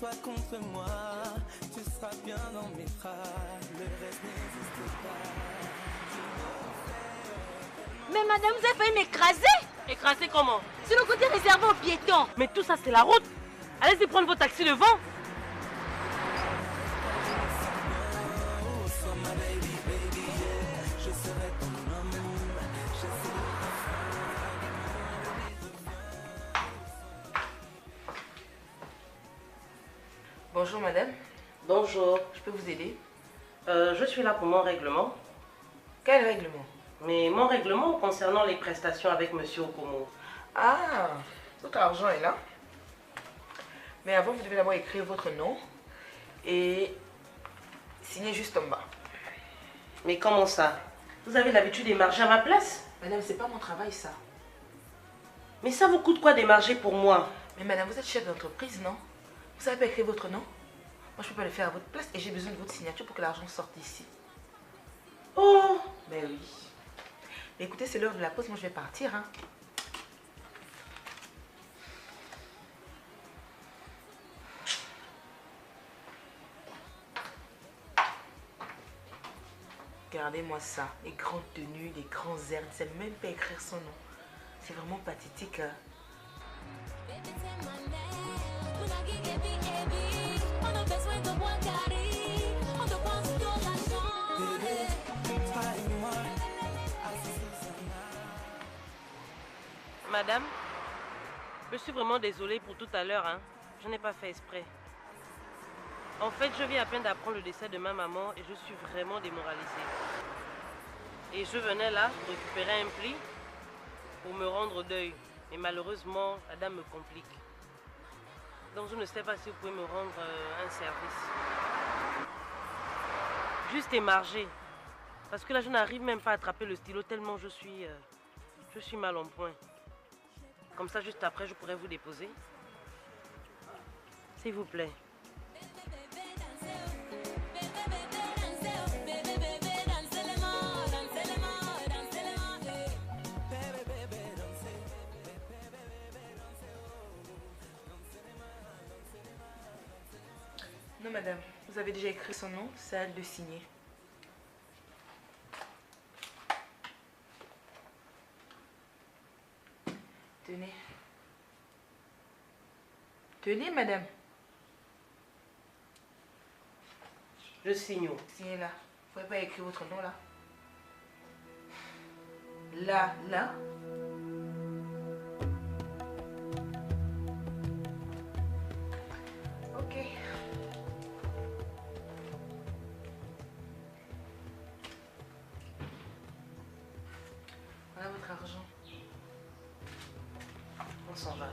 toi contre moi, tu seras bien dans mes bras, le reste n'existe pas. Mais madame, vous avez failli m'écraser. Écraser comment? C'est le côté réservé aux piétons. Mais tout ça, c'est la route. Allez-y prendre vos taxis devant. Bonjour madame. Bonjour. Je peux vous aider? Je suis là pour mon règlement. Quel règlement? Mais mon règlement concernant les prestations avec Monsieur Okomo. Ah, votre argent est là. Mais avant, vous devez d'abord écrire votre nom et signer juste en bas. Mais comment ça? Vous avez l'habitude d'émarger à ma place? Madame, c'est pas mon travail ça. Mais ça vous coûte quoi d'émarger pour moi? Mais madame, vous êtes chef d'entreprise, non? Vous savez pas écrire votre nom? Moi, je peux pas le faire à votre place et j'ai besoin de votre signature pour que l'argent sorte ici. Oh! Ben oui. Mais écoutez, c'est l'heure de la pause, moi je vais partir, hein. Regardez-moi ça, les grandes tenues, les grands airs, il ne sait même pas écrire son nom. C'est vraiment pathétique, hein. Madame, je suis vraiment désolée pour tout à l'heure, hein. Je n'ai pas fait exprès. En fait, je viens à peine d'apprendre le décès de ma maman et je suis vraiment démoralisée. Et je venais là récupérer un pli pour me rendre au deuil. Mais malheureusement, la dame me complique. Donc je ne sais pas si vous pouvez me rendre un service. Juste émarger. Parce que là, je n'arrive même pas à attraper le stylo tellement je suis mal en point. Comme ça, juste après, je pourrais vous déposer. S'il vous plaît. Non, madame, vous avez déjà écrit son nom, c'est à elle de signer. Tenez. Tenez, madame. Je signe. Signez là. Vous ne pouvez pas écrire votre nom là. Là, là. Ok. Voilà votre argent. On s'en va.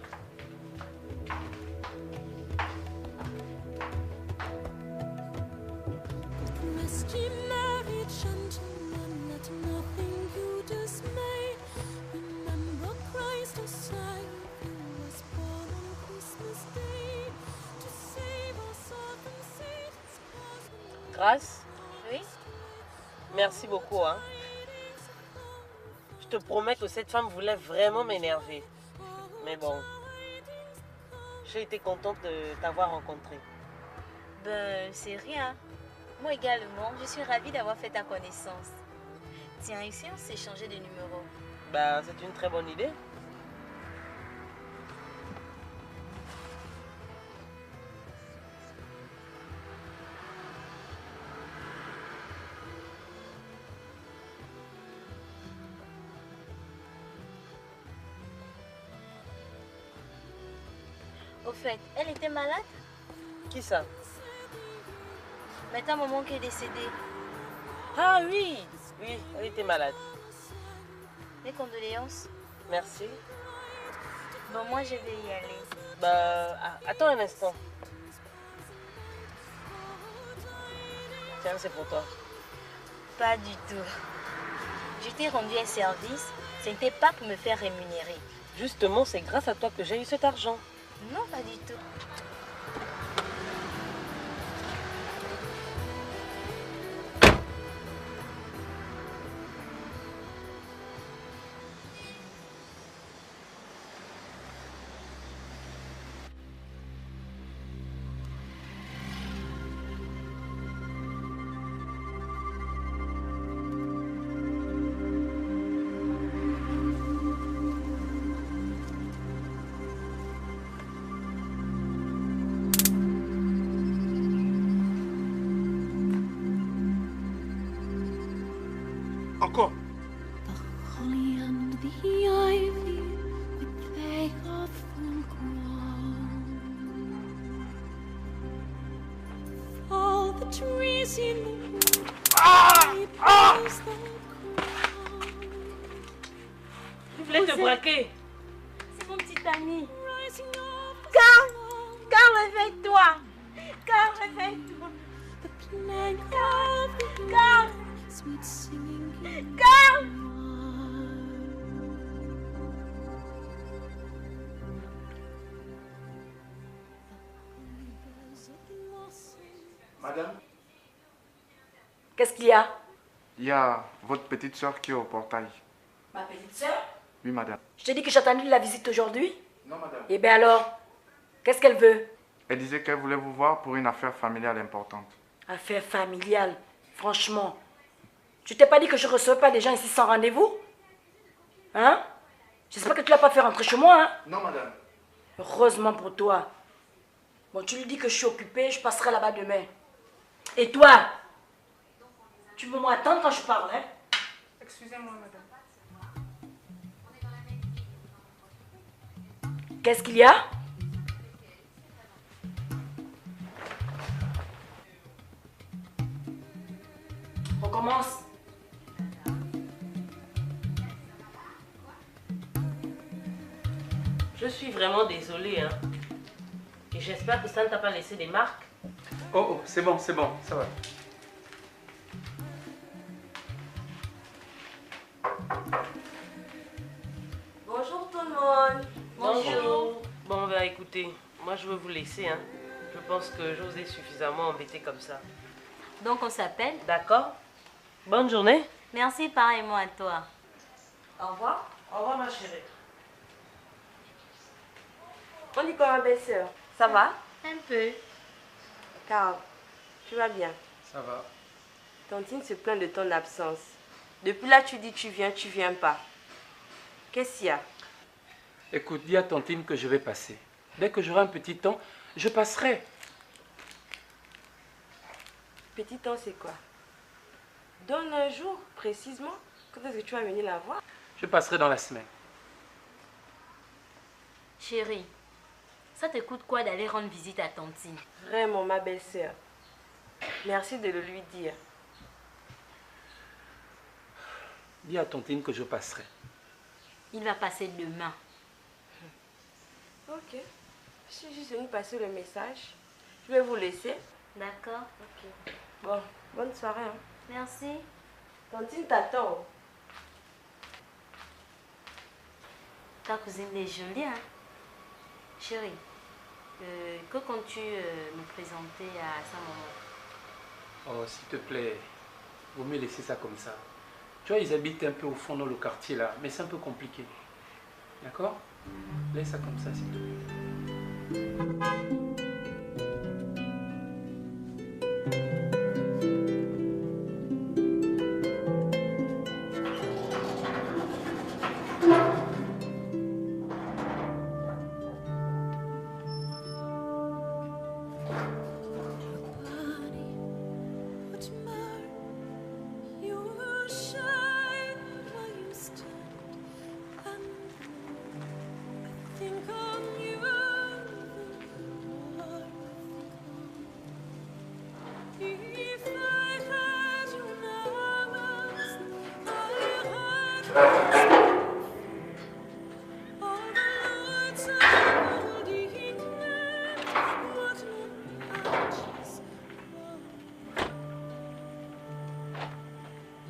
Grâce? Oui? Merci beaucoup, hein. Je te promets que cette femme voulait vraiment m'énerver. Mais bon, j'ai été contente de t'avoir rencontré. Ben, c'est rien. Moi également, je suis ravie d'avoir fait ta connaissance. Tiens, ici on s'est changé de numéro. Bah, c'est une très bonne idée. Au fait, elle était malade? Qui ça? Mais ta maman qui est décédée. Ah oui, oui, elle était malade. Mes condoléances. Merci. Bon, moi je vais y aller. Bah, attends un instant. Tiens, c'est pour toi. Pas du tout. Je t'ai rendu un service, ce n'était pas pour me faire rémunérer. Justement, c'est grâce à toi que j'ai eu cet argent. Non, pas du tout. encore. The holly and the ivy, but they are full grown. All the trees in the wood, they praise the crown. Tu voulais te braquer. C'est mon petit ami. Rising up Carl, réveille-toi. Carl, réveille-toi. the playing of the Carl, sweet singing in Carl. the wild. Madame, Qu'est-ce qu'il y a? il y a votre petite soeur qui est au portail. Ma petite soeur? Oui, madame. Je t'ai dit que j'attendais la visite aujourd'hui. Non, madame. Eh bien alors, qu'est-ce qu'elle veut? Elle disait qu'elle voulait vous voir pour une affaire familiale importante. Affaire familiale, franchement. Tu t'es pas dit que je ne recevais pas des gens ici sans rendez-vous? Hein? J'espère que tu l'as pas fait rentrer chez moi, hein? Non, madame. Heureusement pour toi. Bon, tu lui dis que je suis occupée, je passerai là-bas demain. Et toi? Tu peux m'attendre quand je parle, hein? Excusez-moi, madame. Qu'est-ce qu'il y a? On commence. Je suis vraiment désolée, hein. Et j'espère que ça ne t'a pas laissé des marques. Oh, c'est bon, ça va. Bonjour tout le monde. Bonjour. Bon, ben écoutez, moi je veux vous laisser, hein. Je pense que je vous ai suffisamment embêté comme ça. Donc on s'appelle. D'accord? Bonne journée. Merci pareillement à toi. Au revoir. Au revoir, ma chérie. On dit quoi, ma belle-sœur? Ça va? Un peu. Carl, tu vas bien? Ça va. Tantine se plaint de ton absence. Depuis là, tu dis tu viens pas. Qu'est-ce qu'il y a? Écoute, dis à Tantine que je vais passer. Dès que j'aurai un petit temps, je passerai. Petit temps, c'est quoi? Donne un jour, précisément. Quand est-ce que tu vas venir la voir? Je passerai dans la semaine. Chérie, ça te coûte quoi d'aller rendre visite à Tantine? Vraiment, ma belle-sœur. Merci de le lui dire. Dis à Tantine que je passerai. Il va passer demain. Ok. Je suis juste venue passer le message. Je vais vous laisser. D'accord? Ok. Bon, bonne soirée. Hein. Merci. Tantine t'attend. Ta cousine est jolie, hein? Chérie, que comptes-tu me présenter à sa maman? Oh, s'il te plaît, vaut mieux laisser ça comme ça. Tu vois, ils habitent un peu au fond dans le quartier là, mais c'est un peu compliqué. D'accord? Laisse ça comme ça, s'il te plaît.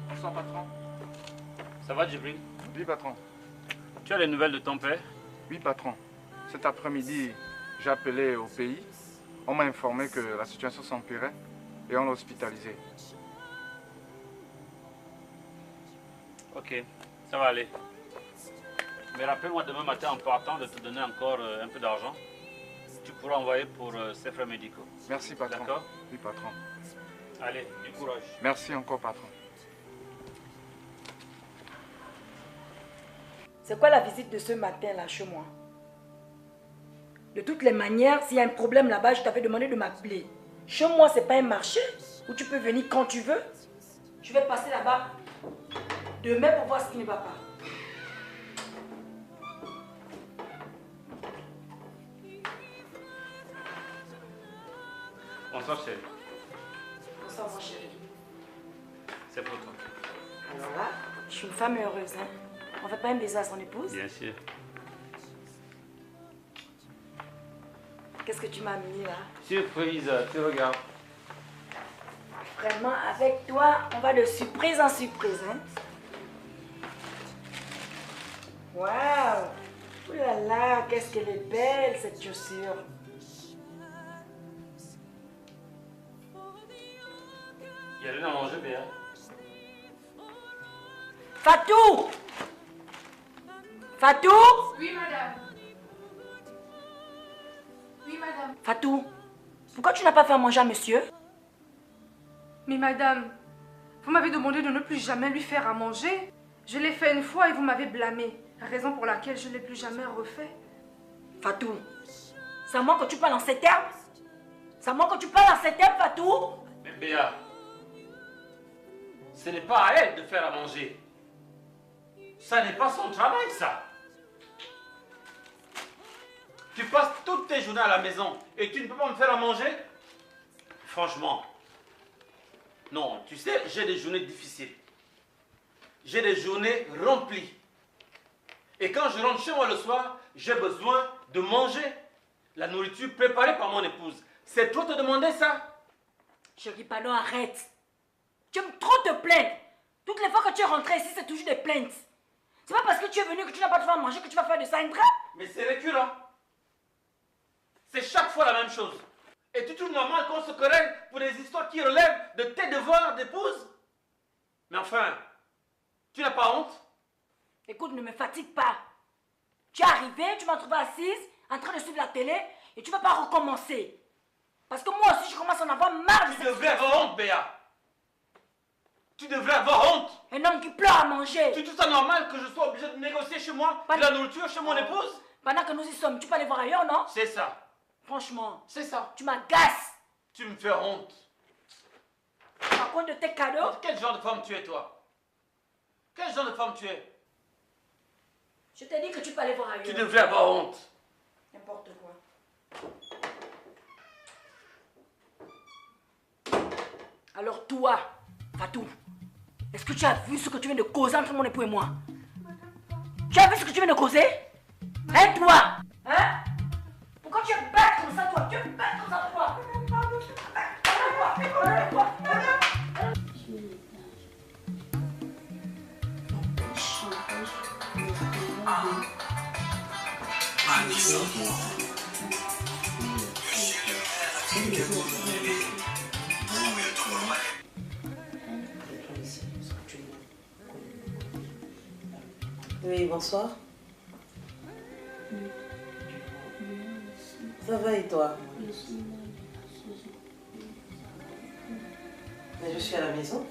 Bonsoir, patron. Ça va, Djibril? Oui, patron. Tu as les nouvelles de ton père? Oui, patron. Cet après-midi, j'ai appelé au pays. On m'a informé que la situation s'empirait et on l'a hospitalisé. Ok, ça va aller. Mais rappelle-moi demain matin en partant de te donner encore un peu d'argent. Tu pourras envoyer pour ses frais médicaux. Merci, patron. D'accord? Oui, patron. Allez, du courage. Merci encore, patron. C'est quoi la visite de ce matin là chez moi? De toutes les manières, s'il y a un problème là-bas, je t'avais demandé de m'appeler. Chez moi, c'est pas un marché où tu peux venir quand tu veux. Je vais passer là-bas. demain pour voir ce qui ne va pas. Bonsoir chérie. Bonsoir mon chéri. C'est pour toi. Alors là, je suis une femme heureuse, hein. On fait pas un baiser à son épouse? Bien sûr. Qu'est-ce que tu m'as mis là? Surprise, tu regardes. Vraiment, avec toi, on va de surprise en surprise, hein. Waouh! Oh là là, qu'est-ce qu'elle est belle cette chaussure! Il y a rien à manger, Béa. Fatou! Fatou? Oui, madame. Oui, madame. Fatou, pourquoi tu n'as pas fait à manger à monsieur? Mais madame, vous m'avez demandé de ne plus jamais lui faire à manger. Je l'ai fait une fois et vous m'avez blâmé. Raison pour laquelle je ne l'ai plus jamais refait. Fatou, c'est à moi que tu parles en ces termes? C'est à moi que tu parles en ces termes, Fatou? Mais Béa, ce n'est pas à elle de faire à manger. Ça n'est pas son travail, ça. Tu passes toutes tes journées à la maison et tu ne peux pas me faire à manger? Franchement. Non, tu sais, j'ai des journées difficiles. J'ai des journées remplies. Et quand je rentre chez moi le soir, j'ai besoin de manger la nourriture préparée par mon épouse. C'est toi te demander ça? Chérie, pardon, arrête. Tu aimes trop te plaindre. Toutes les fois que tu es rentré ici, c'est toujours des plaintes. C'est pas parce que tu es venu que tu n'as pas de faire à manger que tu vas faire de ça un drap. Mais c'est récurrent. C'est chaque fois la même chose. Et tu trouves normal qu'on se querelle pour des histoires qui relèvent de tes devoirs d'épouse? Mais enfin, tu n'as pas honte? Écoute, ne me fatigue pas. Tu es arrivé, tu m'as trouvé assise, en train de suivre la télé, et tu vas pas recommencer. Parce que moi aussi, je commence à en avoir marre de Tu devrais avoir honte, Béa. Tu devrais avoir honte. Un homme qui pleure à manger. Tu trouves ça normal que je sois obligé de négocier chez moi de la nourriture chez mon épouse? Pendant que nous y sommes, tu peux aller voir ailleurs, non? C'est ça. Franchement. C'est ça. Tu m'agaces. Tu me fais honte. À cause de tes cadeaux? Quel genre de femme tu es, toi? Quel genre de femme tu es? Je t'ai dit que tu peux aller voir ailleurs. Tu devrais avoir honte. N'importe quoi. Alors toi, Fatou, est-ce que tu as vu ce que tu viens de causer entre mon époux et moi? Tu as vu ce que tu viens de causer? Hein, toi? Hein? Pourquoi tu es bête comme ça, toi? Tu es bête comme ça, toi? Oui, bonsoir. Ça va et toi? Mais je suis à la maison.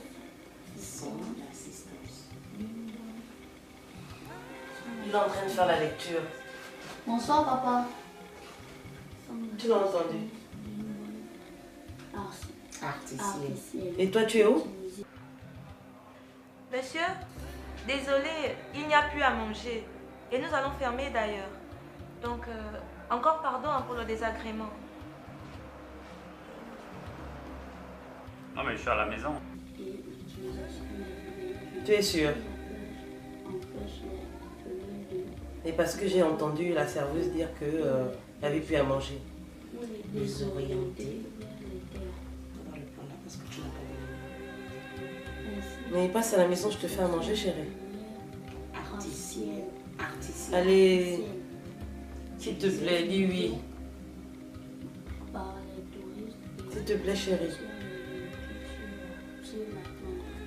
Il est en train de faire la lecture. Bonsoir, papa. Tu l'as entendu? Articiel. Et toi, tu es où? Monsieur, désolé, il n'y a plus à manger. Et nous allons fermer d'ailleurs. Donc, encore pardon pour le désagrément. Non, mais je suis à la maison. Tu es sûr? Et parce que j'ai entendu la serveuse dire que il n'y avait plus à manger. Désorienté. Mais passe à la maison, je te fais à manger, chérie. Articiel. Allez, s'il te plaît, dis oui. S'il te plaît, chérie.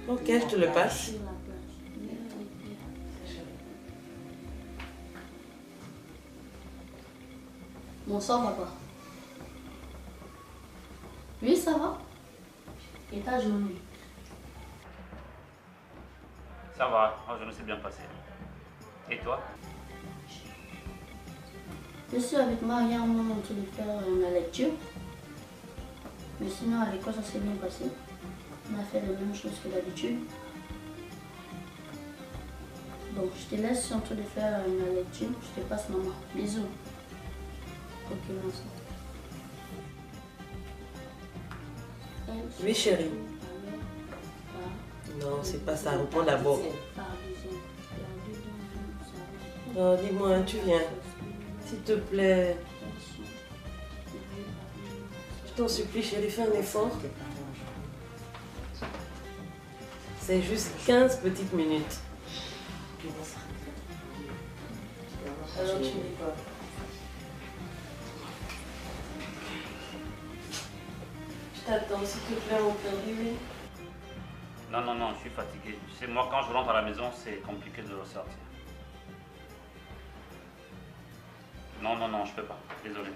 Ok, je te le passe. Bonsoir, papa. Oui, ça va? Et ta journée? Ça va, ma journée s'est bien passée. Et toi? Je suis avec Maria, on est en train de faire la lecture. Mais sinon, à l'école, ça s'est bien passé. On a fait les mêmes choses que d'habitude. Bon, je te laisse, je suis en train de faire ma lecture. Je te passe, maman. Bisous. Ok, merci. Oui, chérie. Non, c'est pas ça. Reprends d'abord. Oh, dis-moi, tu viens. S'il te plaît. Je t'en supplie, chérie, fais un effort. C'est juste 15 petites minutes. Alors, tu dis quoi? Je t'attends, s'il te plaît, mon père, oui. Non, non, non, je suis fatigué. Tu sais, moi, quand je rentre à la maison, c'est compliqué de ressortir. Non, non, non, je peux pas. Désolé.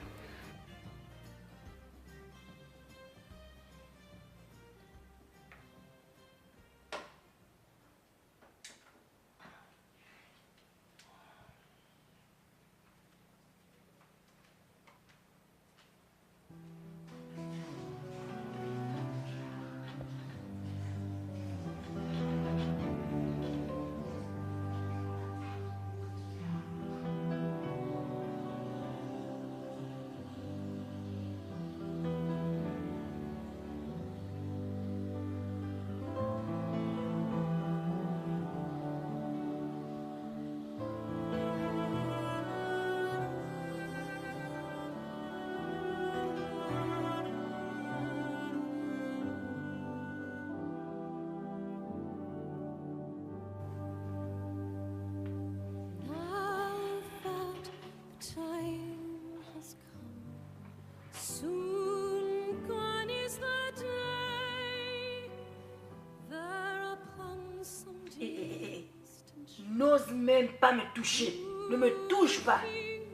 N'ose même pas me toucher. Ne me touche pas.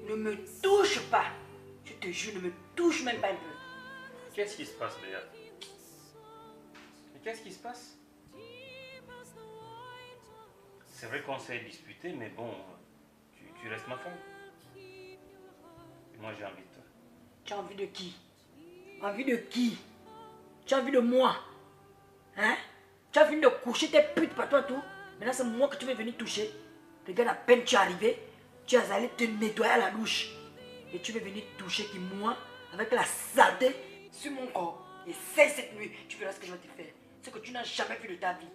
Ne me touche pas. Je te jure, ne me touche même pas un peu. Qu'est-ce qui se passe, Béat? Mais qu'est-ce qui se passe? C'est vrai qu'on s'est disputé, mais bon, tu restes ma femme. Et moi, j'ai envie de toi. Tu as envie de qui? Envie de qui? Tu as envie de moi? Hein? Tu as envie de coucher tes putes par toi tout? Maintenant, c'est moi que tu veux venir toucher. Regarde, à peine tu es arrivé, tu es allé te nettoyer à la douche. Et tu veux venir toucher qui moi, avec la saleté sur mon corps. Et c'est cette nuit, tu verras ce que je vais te faire. Ce que tu n'as jamais vu de ta vie.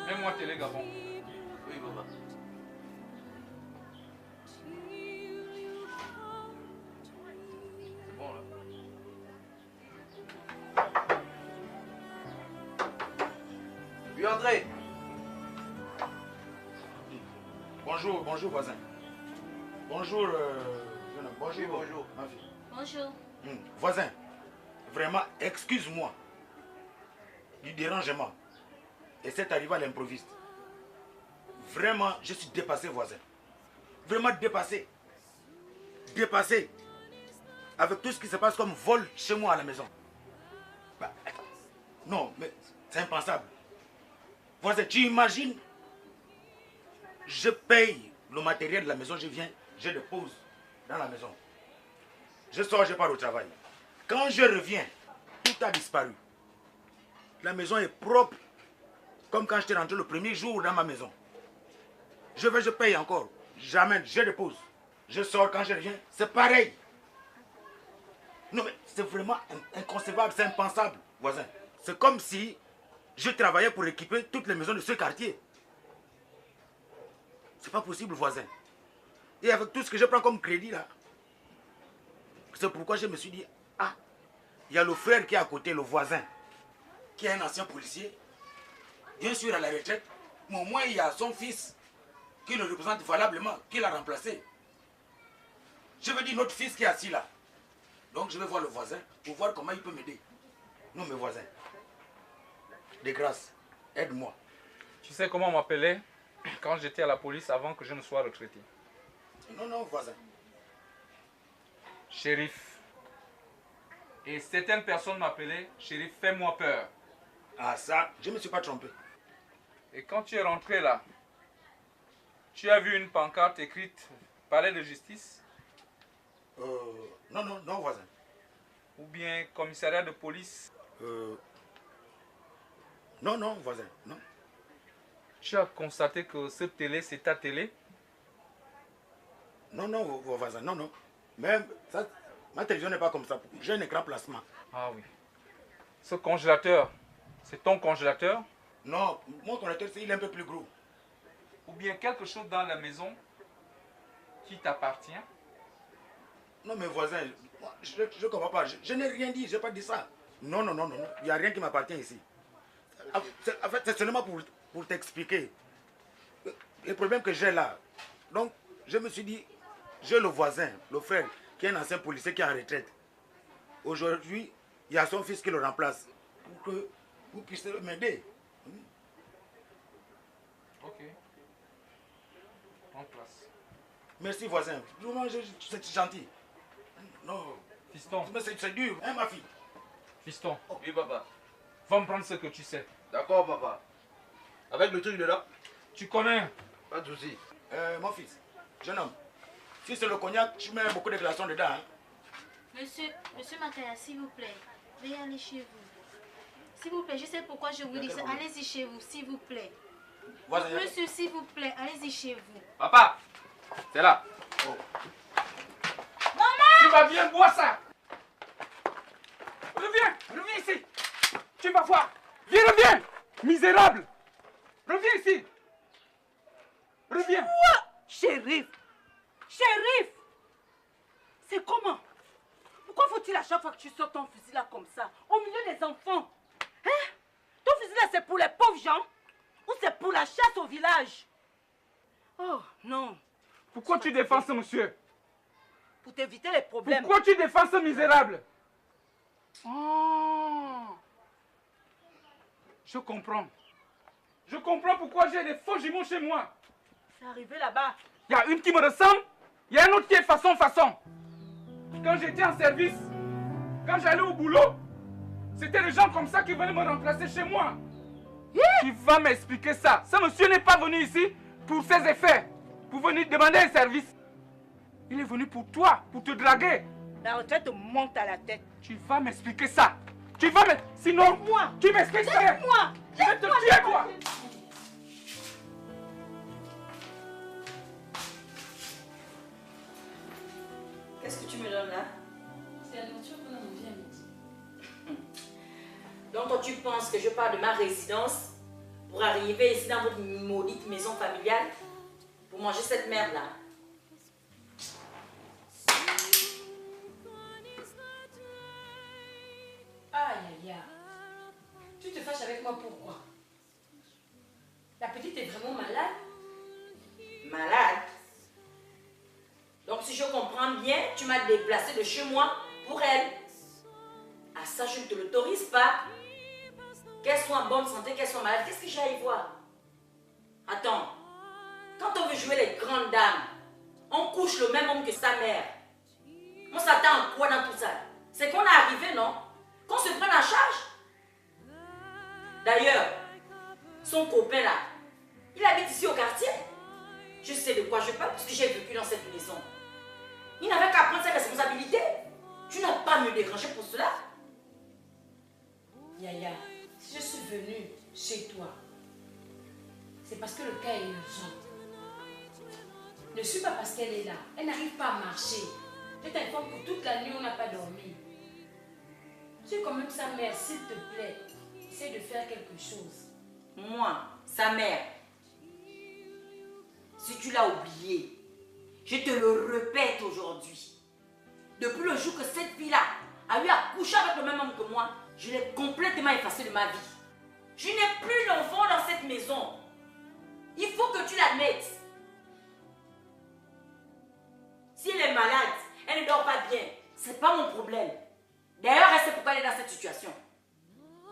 Mets-moi télé, Gabon. Oui, Baba. C'est bon, là. Oui, André. Bonjour, bonjour, voisin. Bonjour, jeune homme. Bonjour, bonjour, ma fille. Bonjour. Voisin, vraiment, excuse-moi du dérangement et cette arrivée à l'improviste. Vraiment, je suis dépassé, voisin. Vraiment dépassé. Dépassé. Avec tout ce qui se passe comme vol chez moi à la maison. Bah, non, mais c'est impensable. Voisin, tu imagines? Je paye le matériel de la maison, je viens, je dépose dans la maison. Je sors, je pars au travail. Quand je reviens, tout a disparu. La maison est propre, comme quand j'étais rentré le premier jour dans ma maison. Je vais, je paye encore. J'amène, je dépose. Je sors, quand je reviens, c'est pareil. Non mais c'est vraiment inconcevable, c'est impensable, voisin. C'est comme si je travaillais pour équiper toutes les maisons de ce quartier. C'est pas possible, voisin. Et avec tout ce que je prends comme crédit là, c'est pourquoi je me suis dit, ah, il y a le frère qui est à côté, le voisin, qui est un ancien policier, bien sûr à la retraite, mais au moins il y a son fils qui le représente valablement, qui l'a remplacé. Je veux dire notre fils qui est assis là. Donc je vais voir le voisin pour voir comment il peut m'aider. Non mes voisins, de grâce, aide-moi. Tu sais comment on m'appelait quand j'étais à la police avant que je ne sois retraité? Non, non, voisin. Shérif. Et certaines personnes m'appelaient Shérif, fais-moi peur. Ah ça, je ne me suis pas trompé. Et quand tu es rentré là, Tu as vu une pancarte écrite palais de justice? Non, voisin. Ou bien commissariat de police? Non, voisin, non. Tu as constaté que cette télé, c'est ta télé? Non, voisin, non. Même ça, ma télévision n'est pas comme ça. J'ai un écran plasma. Ah oui. Ce congélateur, c'est ton congélateur? Non, mon congélateur, il est un peu plus gros. Ou bien quelque chose dans la maison qui t'appartient? Non, mais voisin, je ne comprends pas. Je n'ai rien dit, je n'ai pas dit ça. Non. Il n'y a rien qui m'appartient ici. En fait, c'est seulement pour t'expliquer le problème que j'ai là. Donc, je me suis dit, j'ai le voisin, le frère, qui est un ancien policier qui est en retraite. Aujourd'hui, il y a son fils qui le remplace. Pour que vous puissiez m'aider. Ok. En place. Merci, voisin. C'est gentil. Non. Fiston. Mais c'est dur, hein, ma fille? Fiston. Oui, papa. Va me prendre ce que tu sais. D'accord, papa. Avec le truc dedans? Tu connais? Pas de soucis. Mon fils, jeune homme, si c'est le cognac, tu mets beaucoup de glaçons dedans. Hein? Monsieur Makaya, s'il vous plaît, veuillez aller chez vous. S'il vous plaît, je sais pourquoi je vous dis ça. Allez-y chez vous, s'il vous plaît. Monsieur, s'il vous plaît, allez-y chez vous. Papa, c'est là. Oh. Maman! Tu vas bien boire ça. Reviens ici. Tu vas voir. Reviens, misérable. Reviens ici. Reviens. Quoi? Shérif, c'est comment? Pourquoi faut-il à chaque fois que tu sors ton fusil là comme ça, au milieu des enfants? Hein? Ton fusil là, c'est pour les pauvres gens? Ou c'est pour la chasse au village? Oh, non. Pourquoi tu défends ce monsieur? Pour t'éviter les problèmes. Pourquoi tu défends ce misérable? Oh. Je comprends. Je comprends pourquoi j'ai des faux jumeaux chez moi. C'est arrivé là-bas. Il y a une qui me ressemble, il y a un autre qui est façon. Quand j'étais en service, quand j'allais au boulot, c'était les gens comme ça qui venaient me remplacer chez moi. Tu vas m'expliquer ça. Ce monsieur n'est pas venu ici pour ses effets, pour venir demander un service. Il est venu pour toi, pour te draguer. La retraite te monte à la tête. Tu vas m'expliquer ça. Tu vas me... Sinon, moi. Tu m'expliques ça. Laisse-moi. Je vais te tuer, toi. Qu'est-ce que tu me donnes là? C'est la nourriture qu'on a mangée à midi. Donc toi tu penses que je pars de ma résidence pour arriver ici dans votre maudite maison familiale pour manger cette merde là? Aïe, aïe, aïe. Tu te fâches avec moi pourquoi? La petite est vraiment malade? Malade? Donc si je comprends bien, tu m'as déplacé de chez moi pour elle. Ah ça, je ne te l'autorise pas. Qu'elle soit en bonne santé, qu'elle soit malade, qu'est-ce que j'ai à y voir? Attends, quand on veut jouer les grandes dames, on couche le même homme que sa mère. On s'attend à quoi dans tout ça? C'est qu'on est arrivé, non? Qu'on se prenne en charge? D'ailleurs, son copain là, il habite ici au quartier. Je sais de quoi je parle parce que j'ai vécu dans cette maison. Il n'avait qu'à prendre ses responsabilités. Tu n'as pas à me déranger pour cela. Yaya, si je suis venue chez toi, c'est parce que le cas est urgent. Ne suis pas parce qu'elle est là. Elle n'arrive pas à marcher. Je t'informe que toute la nuit, on n'a pas dormi. Tu es quand même sa mère, s'il te plaît. Essaie de faire quelque chose. Moi, sa mère, si tu l'as oublié, je te le répète aujourd'hui. Depuis le jour que cette fille-là a eu à coucher avec le même homme que moi, je l'ai complètement effacée de ma vie. Je n'ai plus d'enfant dans cette maison. Il faut que tu l'admettes. Si elle est malade, elle ne dort pas bien, c'est pas mon problème. D'ailleurs, elle sait pourquoi elle est dans cette situation.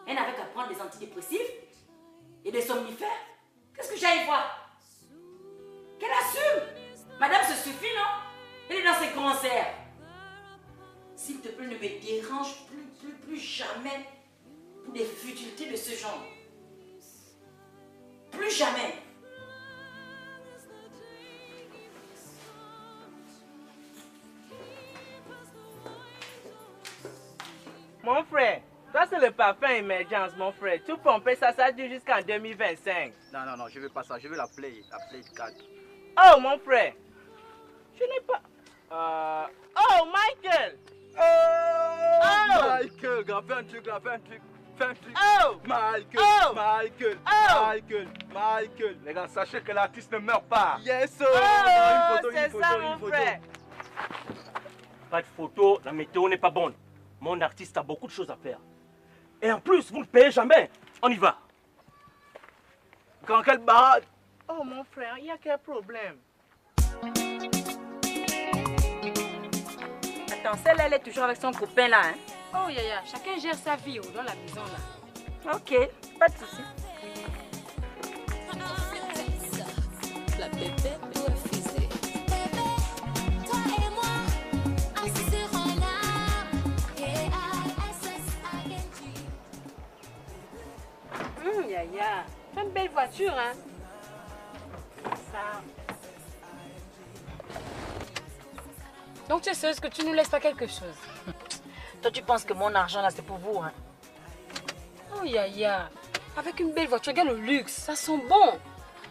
Elle n'avait qu'à prendre des antidépressifs et des somnifères. Qu'est-ce que j'ai à y voir? Qu'elle assume. Madame, se suffit, non? Elle est dans ses grands airs. S'il te plaît, ne me dérange plus jamais pour des futilités de ce genre. Plus jamais. Mon frère, ça c'est le parfum émergence, mon frère. Tu pompes ça, ça dure jusqu'en 2025. Non, non, non, je veux pas ça. Je veux la Play 4. Oh, mon frère. Je n'ai pas... Oh, Michael. Oh, Michael, gars, fais un truc là, fais un truc. Oh, Michael, oh. Michael, Oh. Michael. Les gars, sachez que l'artiste ne meurt pas. Yes, Oh, c'est ça, mon frère. Pas de photo, la météo n'est pas bonne. Mon artiste a beaucoup de choses à faire. Et en plus, vous ne payez jamais. On y va. Grand, quelle barade. Oh, mon frère, il y a quel problème? Attends, celle-là, elle est toujours avec son copain là, hein? Oh, Yaya, chacun gère sa vie dans la maison là. Ok, pas de souci. La bébé doit fiser. Toi et moi, on sera là. Yaya, c'est une belle voiture, hein? Ça. Donc tu es sérieuse que tu nous laisses pas quelque chose? Toi, tu penses que mon argent là, c'est pour vous, hein? Oh, Yaya, avec une belle voiture, regarde le luxe, ça sent bon.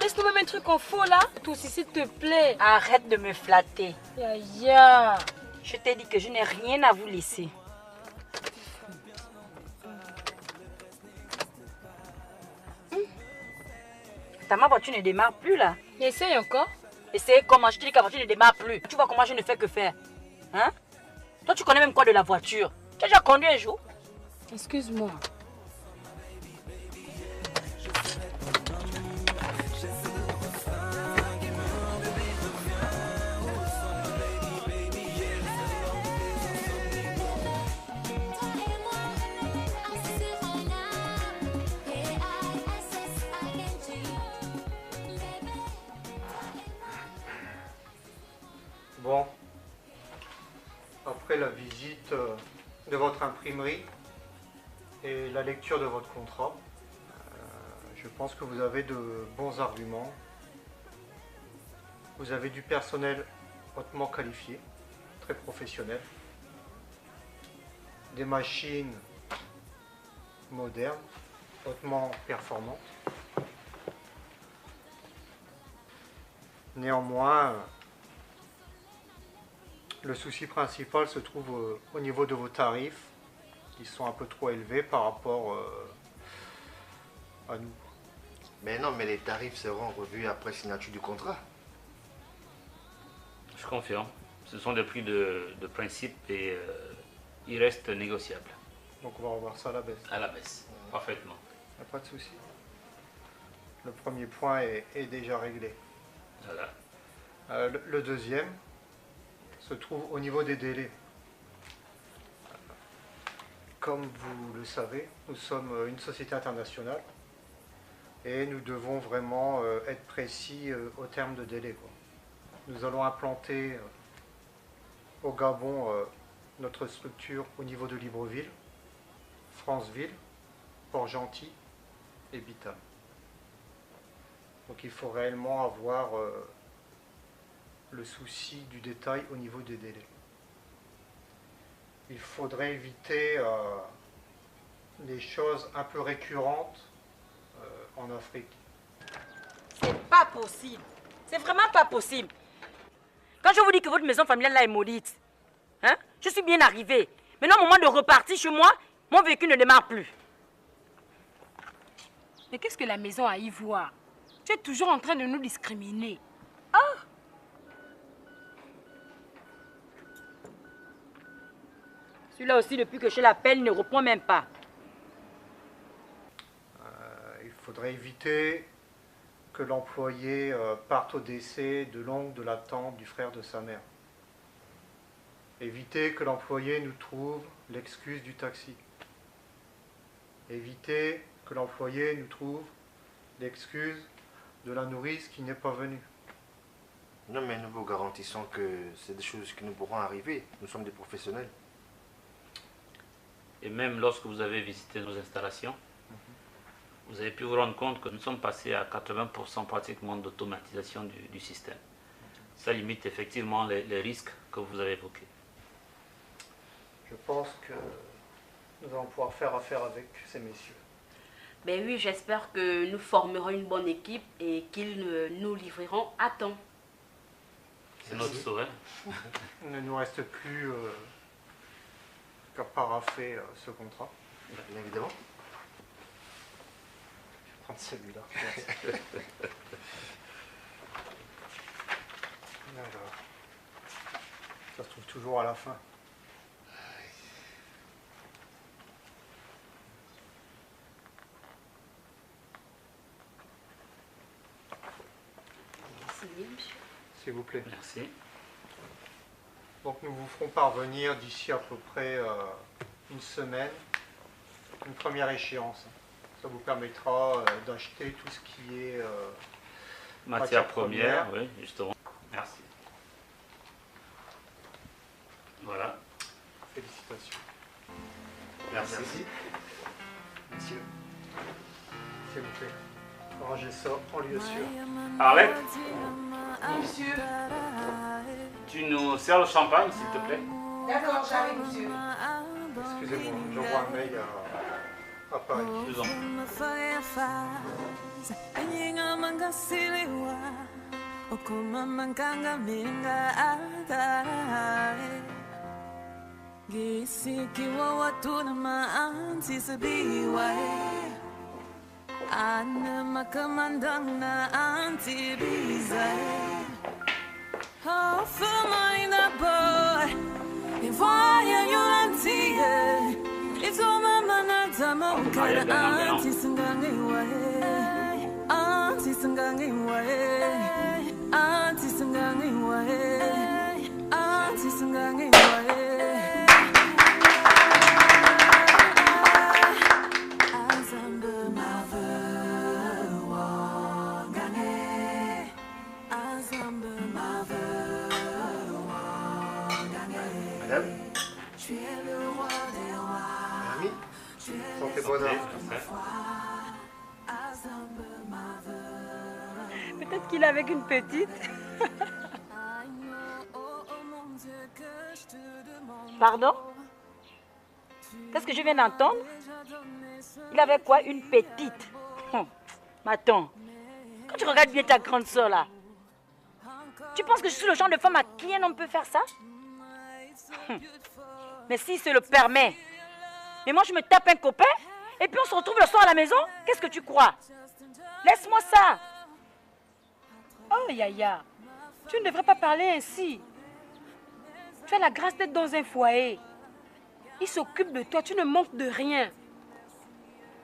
Laisse-nous même un truc en faux là, toi aussi s'il te plaît. Arrête de me flatter. Yaya. Je t'ai dit que je n'ai rien à vous laisser. Ma voiture ne démarre plus là. Essaye encore. Essaye comment? Je te dis que la voiture ne démarre plus. Tu vois comment je ne fais que faire. Hein? Toi, tu connais même quoi de la voiture? Tu as déjà conduit un jour? Excuse-moi. Bon, après la visite de votre imprimerie et la lecture de votre contrat, je pense que vous avez de bons arguments. Vous avez du personnel hautement qualifié, très professionnel, des machines modernes, hautement performantes. Néanmoins, le souci principal se trouve au niveau de vos tarifs, qui sont un peu trop élevés par rapport à nous. Mais non, mais les tarifs seront revus après signature du contrat. Je confirme. Ce sont des prix de principe et ils restent négociables. Donc on va revoir ça à la baisse. À la baisse, parfaitement. Il n'y a pas de souci. Le premier point est déjà réglé. Voilà. Le deuxième se trouve au niveau des délais. Comme vous le savez, nous sommes une société internationale et nous devons vraiment être précis au terme de délai, quoi. Nous allons implanter au Gabon notre structure au niveau de Libreville, Franceville, Port-Gentil et Bitam. Donc il faut réellement avoir le souci du détail au niveau des délais. Il faudrait éviter des choses un peu récurrentes en Afrique. C'est pas possible. C'est vraiment pas possible. Quand je vous dis que votre maison familiale là est maudite, hein, je suis bien arrivée. Maintenant, au moment de repartir chez moi, mon véhicule ne démarre plus. Mais qu'est-ce que la maison a à y voir? Tu es toujours en train de nous discriminer. Celui-là aussi, depuis que je l'appelle, il ne reprend même pas. Il faudrait éviter que l'employé parte au décès de l'oncle de la tante du frère de sa mère. Éviter que l'employé nous trouve l'excuse du taxi. Éviter que l'employé nous trouve l'excuse de la nourrice qui n'est pas venue. Non, mais nous vous garantissons que c'est des choses qui nous pourront arriver. Nous sommes des professionnels. Et même lorsque vous avez visité nos installations, vous avez pu vous rendre compte que nous sommes passés à 80% pratiquement d'automatisation du système. Ça limite effectivement les risques que vous avez évoqués. Je pense que nous allons pouvoir faire affaire avec ces messieurs. Ben oui, j'espère que nous formerons une bonne équipe et qu'ils nous livreront à temps. C'est notre souhait. Il ne nous reste plus qu'à paraffer ce contrat. Bien évidemment. Je vais prendre celui-là. Alors, ça se trouve toujours à la fin. S'il vous plaît. Merci. Donc nous vous ferons parvenir d'ici à peu près une semaine une première échéance. Ça vous permettra d'acheter tout ce qui est Matière première, oui, justement. Merci. Voilà. Félicitations. Merci. Monsieur. S'il vous plaît. Rangez ça en lieu sûr. Arlette, Monsieur. tu nous sers le champagne, s'il te plaît? D'accord, j'arrive, monsieur. Excusez-moi, j'envoie un mail à Paris. Je vous en Ana makamandang na anti-biza. Oh, feel na boy. Ivaya yulantiye. Izoma manatama ukara anti-sangangiwa. Anti-sangangiwa. Anti-sangangiwa. Anti-sangangiwa. Santé bonheur. Peut-être qu'il est avec une petite. Pardon? Qu'est-ce que je viens d'entendre? Il avait quoi? Une petite? Mais attends, quand tu regardes bien ta grande soeur là, tu penses que je suis le genre de femme à qui un homme peut faire ça? Mais s'il se le permet, mais moi je me tape un copain et puis on se retrouve le soir à la maison, qu'est-ce que tu crois? Laisse-moi ça. Oh Yaya, tu ne devrais pas parler ainsi. Tu as la grâce d'être dans un foyer. Il s'occupe de toi, tu ne manques de rien.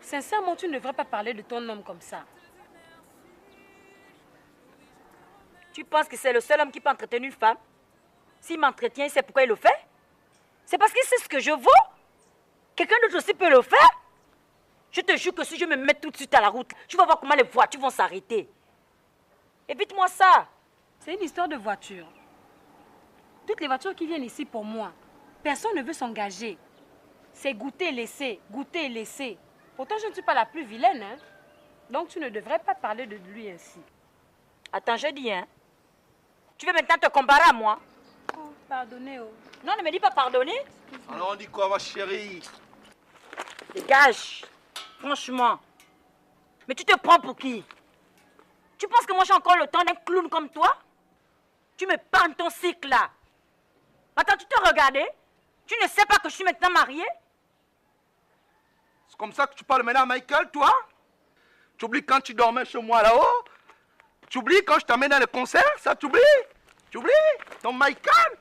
Sincèrement, tu ne devrais pas parler de ton homme comme ça. Tu penses que c'est le seul homme qui peut entretenir une femme? S'il m'entretient, c'est pourquoi il le fait? C'est parce qu'il sait ce que je vaux? Quelqu'un d'autre aussi peut le faire? Je te jure que si je me mets tout de suite à la route, tu vas voir comment les voitures vont s'arrêter. Évite-moi ça. C'est une histoire de voiture. Toutes les voitures qui viennent ici pour moi, personne ne veut s'engager. C'est goûter et laisser, goûter et laisser. Pourtant, je ne suis pas la plus vilaine, hein? Donc, tu ne devrais pas parler de lui ainsi. Attends, je dis, hein? Tu veux maintenant te comparer à moi? Oh, pardonnez, oh. Non, ne me dis pas pardonner. Alors on dit quoi, ma chérie? Dégage. Franchement. Mais tu te prends pour qui? Tu penses que moi j'ai encore le temps d'un clown comme toi? Tu me pannes ton cycle là. Attends, tu te regardais? Tu ne sais pas que je suis maintenant mariée? C'est comme ça que tu parles maintenant à Michael, toi? Tu oublies quand tu dormais chez moi là-haut? Tu oublies quand je t'amène dans les concerts? Ça t'oublie? Tu oublies? Ton Michael?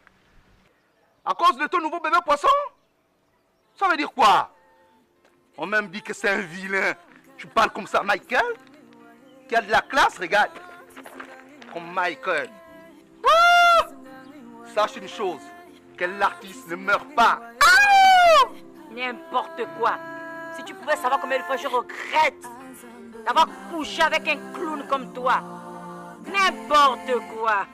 À cause de ton nouveau bébé poisson? Ça veut dire quoi? On m'a même dit que c'est un vilain. Tu parles comme ça, Michael? Qui a de la classe, regarde. Comme Michael. Ah! Sache une chose, que l'artiste ne meurt pas. Ah! N'importe quoi. Si tu pouvais savoir combien de fois je regrette d'avoir couché avec un clown comme toi. N'importe quoi.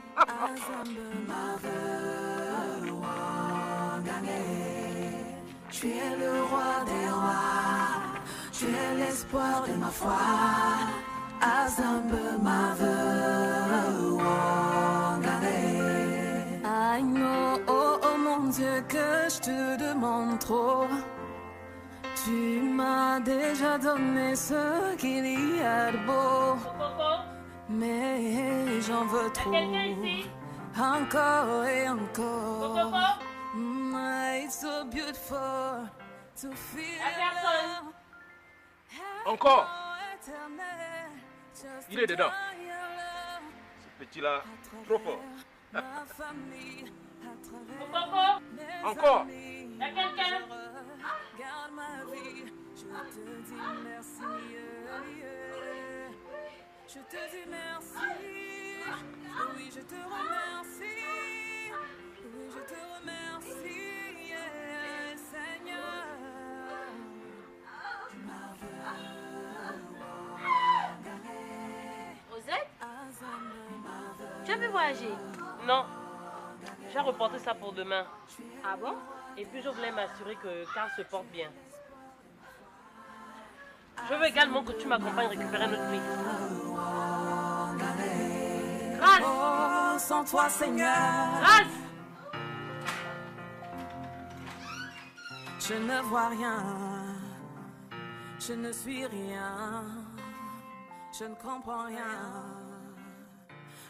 Tu es le roi des rois, tu es l'espoir de ma foi. Azambe ma I know, oh, oh mon Dieu, que je te demande trop. Tu m'as déjà donné ce qu'il y a de beau, mais j'en veux trop. Encore et encore. It's so beautiful to feel love. Encore. Il est dedans. Ce petit-là, trop fort. Encore. Il y a quelqu'un? Garde ma vie, je te dis merci. Je te dis merci. Oui, je te remercie. Oui, je te remercie, Seigneur. Rosette? Tu as pu voyager? Non. J'ai reporté ça pour demain. Ah bon? Et puis je voulais m'assurer que Carl se porte bien. Je veux également que tu m'accompagnes récupérer notre fille. Grâce! Oh, sans toi, Seigneur. Grâce! Je ne vois rien. Je ne suis rien. Je ne comprends rien.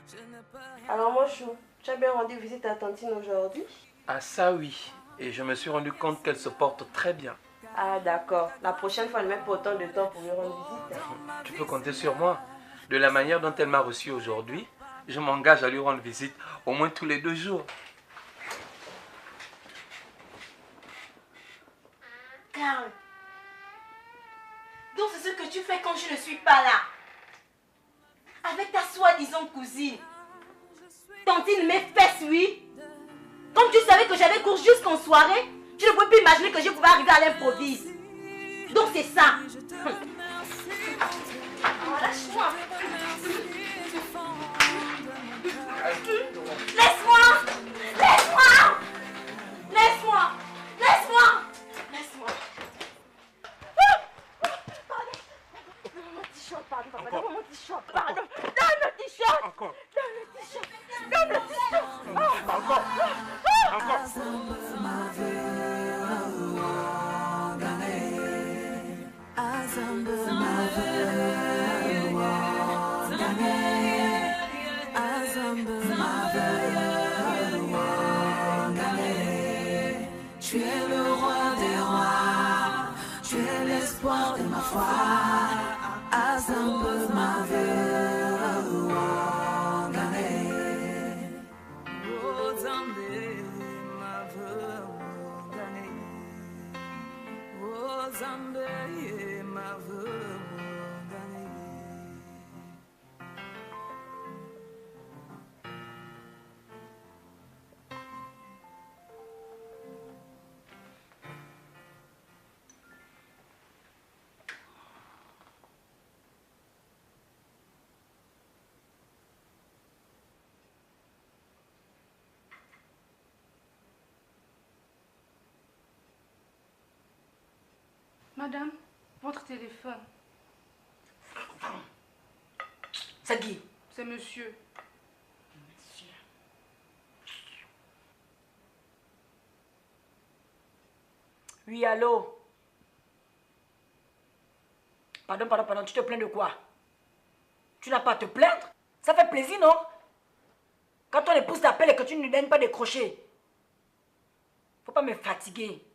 Je ne peux rien. Alors mon chou, tu as bien rendu visite à Tantine aujourd'hui? Ah ça oui. Et je me suis rendu compte qu'elle se porte très bien. Ah d'accord. La prochaine fois, ne mets pas autant de temps pour lui rendre visite. Tu peux compter sur moi. De la manière dont elle m'a reçu aujourd'hui, je m'engage à lui rendre visite au moins tous les 2 jours. Carl, donc c'est ce que tu fais quand je ne suis pas là. Avec ta soi-disant cousine. Tantine mes fesses, oui. Comme tu savais que j'avais cours jusqu'en soirée, tu ne pouvais plus imaginer que je pouvais arriver à l'improviste. Donc c'est ça. Oh, lâche-moi. Laisse-moi. Laisse-moi. Laisse-moi. Laisse-moi. Laisse-moi. Donne-moi mon t-shirt, pardon, papa. Donne-moi mon t-shirt, pardon. Donne le t-shirt. Encore. Donne le t-shirt. Donne le t-shirt. Encore. Encore. Tu es le roi des rois, tu es l'espoir de ma foi. Azambe ma vie, oh Zambé ma vie, oh Zambé ma vie. Madame, votre téléphone. C'est qui? C'est monsieur. Oui, allô? Pardon, tu te plains de quoi? Tu n'as pas à te plaindre? Ça fait plaisir, non? Quand ton épouse t'appelle et que tu ne donnes pas décrocher. Faut pas me fatiguer.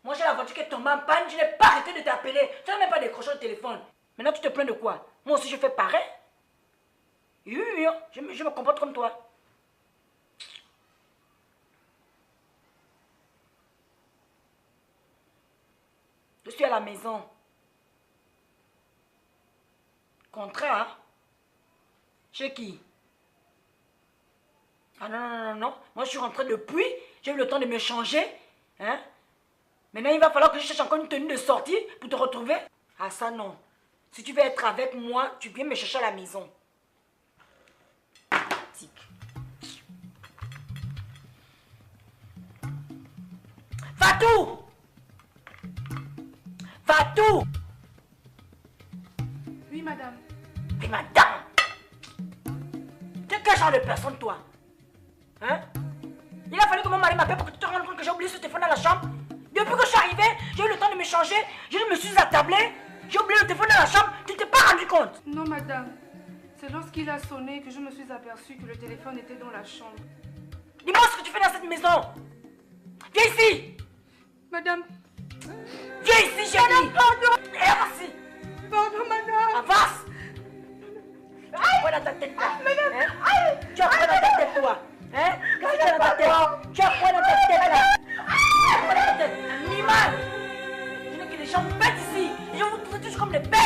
Moi, j'ai la voiture qui est tombée en panne, je n'ai pas arrêté de t'appeler. Tu n'as même pas décroché le téléphone. Maintenant, tu te plains de quoi? Moi aussi, je fais pareil. Oui, je me comporte comme toi. Je suis à la maison. Contrat? Chez qui? Ah non. Moi, je suis rentrée depuis. J'ai eu le temps de me changer. Hein? Maintenant, il va falloir que je cherche encore une tenue de sortie pour te retrouver. Ah ça, non. Si tu veux être avec moi, tu viens me chercher à la maison. Tic. Fatou! Fatou! Oui, madame. Mais madame! T'es quel genre de personne, toi? Hein? Il a fallu que mon mari m'appelle pour que tu te rendes compte que j'ai oublié ce téléphone dans la chambre. Depuis que je suis arrivée, j'ai eu le temps de me pu changer. Je me suis attablé. J'ai oublié le téléphone dans la chambre. Tu t'es pas rendu compte? Non, madame. C'est lorsqu'il a sonné que je me suis aperçue que le téléphone était dans la chambre. Dis-moi ce que tu fais dans cette maison. Viens ici. Madame. Viens ici, j'ai dit. Pardon. Et avance. Pardon, madame. Avance. Tu as quoi dans ta tête là? Hein? Tu as quoi dans ta tête toi? Hein? Qu'est-ce que tu as dans ta tête? Tu as quoi dans ta tête là? Tu as quoi dans ta tête? Animal. Je n'ai que des gens bêtes ici. Et je vous trouve tous comme des bêtes.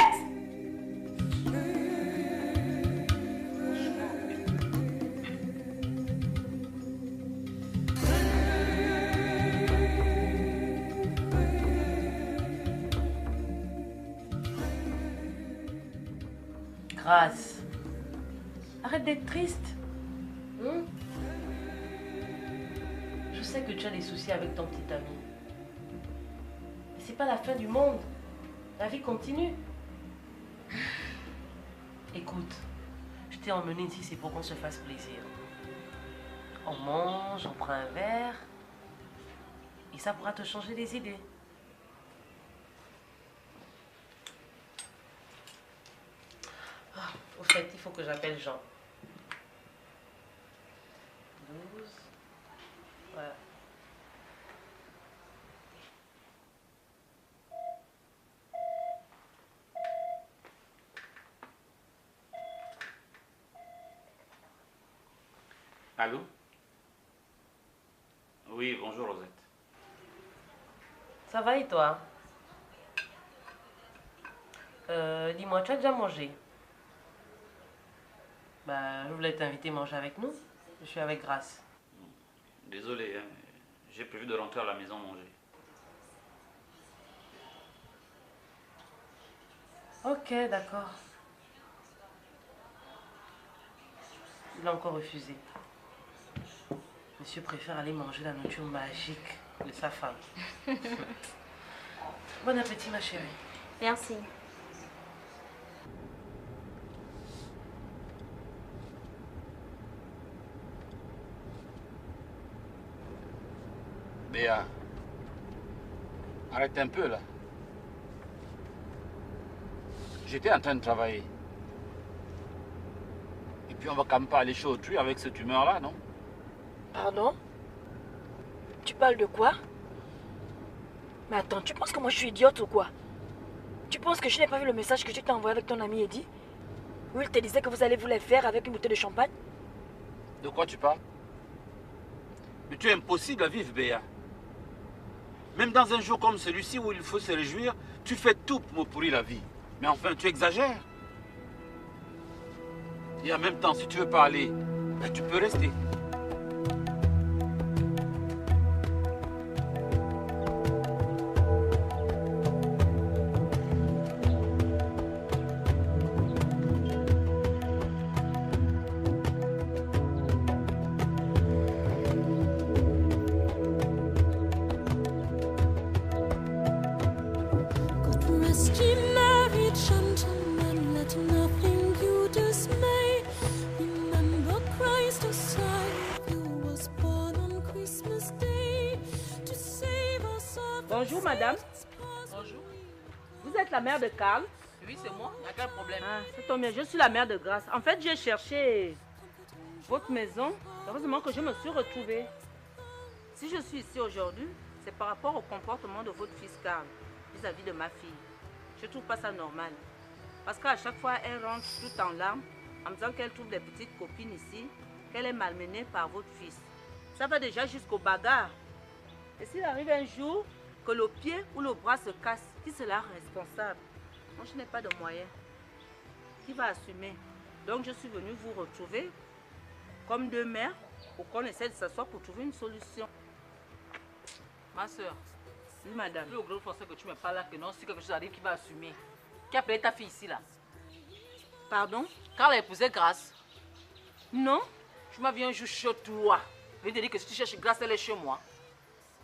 Grâce. Arrête d'être triste. Je sais que tu as des soucis avec ton petit ami. Mais c'est pas la fin du monde. La vie continue. Écoute, je t'ai emmené ici, c'est pour qu'on se fasse plaisir. On mange, on prend un verre. Et ça pourra te changer les idées. Au fait, il faut que j'appelle Jean. 12. Voilà. Allô? Oui, bonjour Rosette. Ça va et toi? Dis-moi, tu as déjà mangé? Bah, je voulais t'inviter à manger avec nous. Je suis avec Grâce. Désolé, hein, j'ai prévu de rentrer à la maison manger. Ok, d'accord. Il a encore refusé. Monsieur préfère aller manger la nourriture magique de sa femme. Bon appétit, ma chérie. Merci. Béa, arrête un peu là. J'étais en train de travailler. Et puis on va quand même pas aller chez autrui avec cette humeur-là, non? Pardon? Tu parles de quoi? Mais attends, tu penses que moi je suis idiote ou quoi? Tu penses que je n'ai pas vu le message que tu t'as envoyé avec ton ami Eddie? Où il te disait que vous allez vous les faire avec une bouteille de champagne? De quoi tu parles? Mais tu es impossible à vivre, Béa. Même dans un jour comme celui-ci où il faut se réjouir, tu fais tout pour me pourrir la vie. Mais enfin, tu exagères. Et en même temps, si tu veux parler, ben, tu peux rester. Rest ye married gentlemen, let nothing you dismay. Remember Christ the Savior was born on Christmas Day to save us all. Bonjour madame. Bonjour. Vous êtes la mère de Karl? Oui, c'est moi. Il n'y a quel problème? Ah, c'est ton bien. Je suis la mère de Grâce. En fait, j'ai cherché votre maison. Heureusement que je me suis retrouvée. Si je suis ici aujourd'hui, c'est par rapport au comportement de votre fils Karl vis-à-vis de ma fille. Je ne trouve pas ça normal. Parce qu'à chaque fois, elle rentre tout en larmes en me disant qu'elle trouve des petites copines ici, qu'elle est malmenée par votre fils. Ça va déjà jusqu'au bagarre. Et s'il arrive un jour que le pied ou le bras se casse, qui sera responsable? Moi, je n'ai pas de moyens. Qui va assumer? Donc, je suis venue vous retrouver comme deux mères pour qu'on essaie de s'asseoir pour trouver une solution. Ma soeur. Oui, madame. Le gros français que tu me parles là, que non, si quelque chose arrive, qui va assumer? Qui a appelé ta fille ici là? Pardon? Quand elle a épousé Grâce? Non. Tu m'as vu un jour chez toi. Je vais te dire que si tu cherches Grâce, elle est chez moi.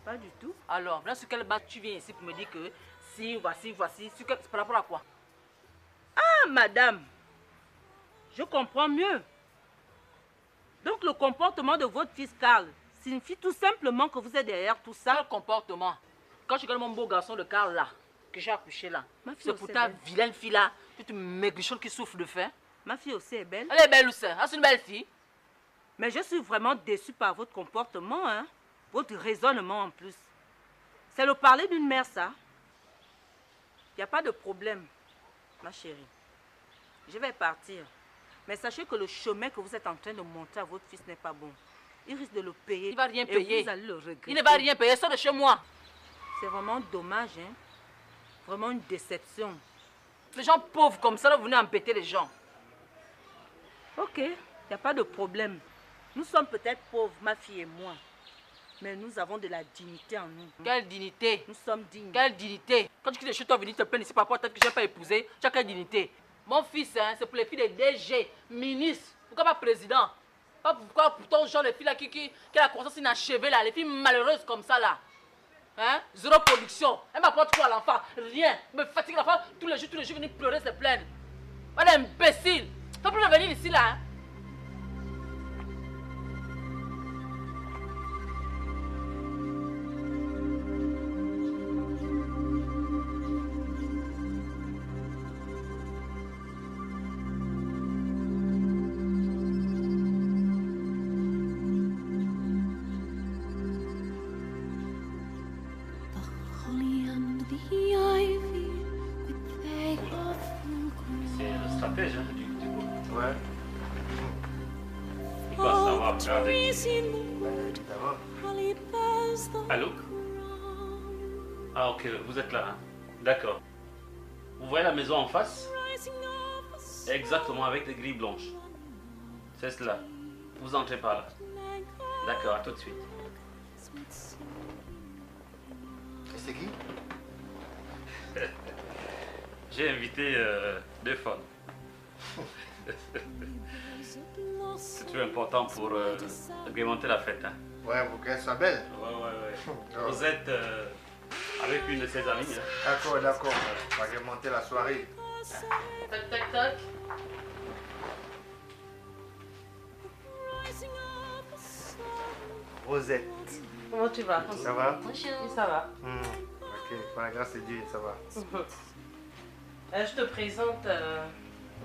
Pas du tout. Alors, là, sur quelle base tu viens ici pour me dire que si, voici, c'est par rapport à quoi? Ah, madame, je comprends mieux. Donc, le comportement de votre fils Karl signifie tout simplement que vous êtes derrière tout ça. Quel comportement? Quand je regarde mon beau garçon de Karl là, que j'ai accouché là. C'est pour ta vilaine fille là, toute maigrichonne qui souffre de faim. Ma fille aussi est belle. Elle est belle aussi, c'est une belle fille. Mais je suis vraiment déçue par votre comportement, hein. Votre raisonnement en plus. C'est le parler d'une mère, ça. Il n'y a pas de problème, ma chérie. Je vais partir. Mais sachez que le chemin que vous êtes en train de monter à votre fils n'est pas bon. Il risque de le payer. Il ne va rien payer. Vous allez le regretter. Il ne va rien payer, sort de chez moi. C'est vraiment dommage, hein. Vraiment une déception. Les gens pauvres comme ça, là, vous venez embêter les gens. Ok, il n'y a pas de problème. Nous sommes peut-être pauvres, ma fille et moi. Mais nous avons de la dignité en nous. Quelle dignité? Nous sommes dignes. Quelle dignité? Quand tu quittes chez toi, venir te plaindre ici par rapport à tête que je n'ai pas épousé, tu as quelle dignité? Mon fils, hein, c'est pour les filles des DG, ministres. Pourquoi pas président? Pas pourquoi pour ton genre, les filles là qui a la croissance inachevée là, les filles malheureuses comme ça là. Hein? Zéro production. Elle m'apporte quoi à l'enfant? Rien. Elle me fatigue l'enfant tous les jours, venir pleurer, se plaindre. Elle est imbécile. Faut plus venir ici là. Hein? Holly and the ivy with their awful C'est le stratège hein, du groupe. Ouais. Il passe à avoir of regardé. trees in the wood. Holly bears the Allô? Ah ok, vous êtes là. Hein? D'accord. Vous voyez la maison en face? Exactement, avec des grilles blanches. C'est cela. Vous entrez par là. D'accord, à tout de suite. Et c'est qui? J'ai invité deux femmes. C'est toujours important pour agrémenter la fête. Hein. Ouais, pour qu'elle soit belle. Ouais. Vous êtes avec une de ses amies. Hein. D'accord. On va agrémenter la soirée. Tac. Rosette. Comment tu vas? Ça va? Oui, ça va. Ok, par la grâce de Dieu, ça va. Je te présente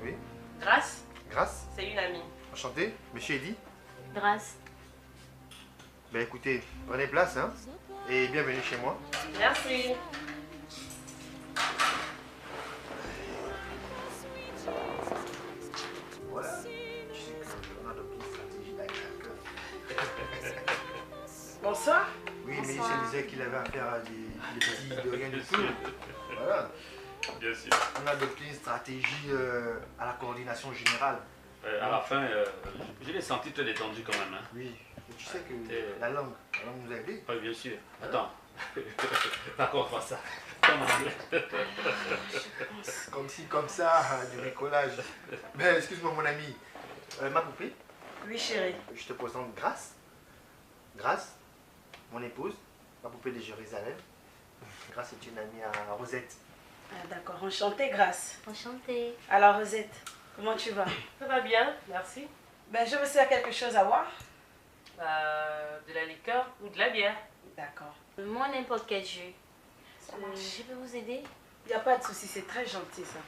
Oui. Grâce. Grâce? C'est une amie. Enchanté. Monsieur Eddy? Grâce. Ben écoutez, prenez place, hein. Et bienvenue chez moi. Merci. Voilà. Tu sais qu'on a adopté une stratégie d'accueil. Bonsoir. Oui, mais il se disait qu'il avait affaire à des petits de rien du tout. Voilà. Bien sûr. On a adopté une stratégie à la coordination générale. À la fin, je l'ai senti très détendu quand même. Hein. Oui, mais tu sais que la langue nous a aidés. Oui, bien sûr. Attends. Par contre, pas ça. Comme si, comme ça, du bricolage. Mais excuse-moi, mon ami. Ma poupée? Oui, chérie. Je te présente Grâce. Grâce, mon épouse, ma poupée de Jérusalem. Grâce est une amie à Rosette. Ah, d'accord, enchantée, Grâce. Enchantée. Alors, Rosette, comment tu vas? Ça va bien, merci. Ben, je veux sers quelque chose à boire. De la liqueur ou de la bière? D'accord. Moi, n'importe quel jus. Je peux vous aider? Il n'y a pas de souci, c'est très gentil ça.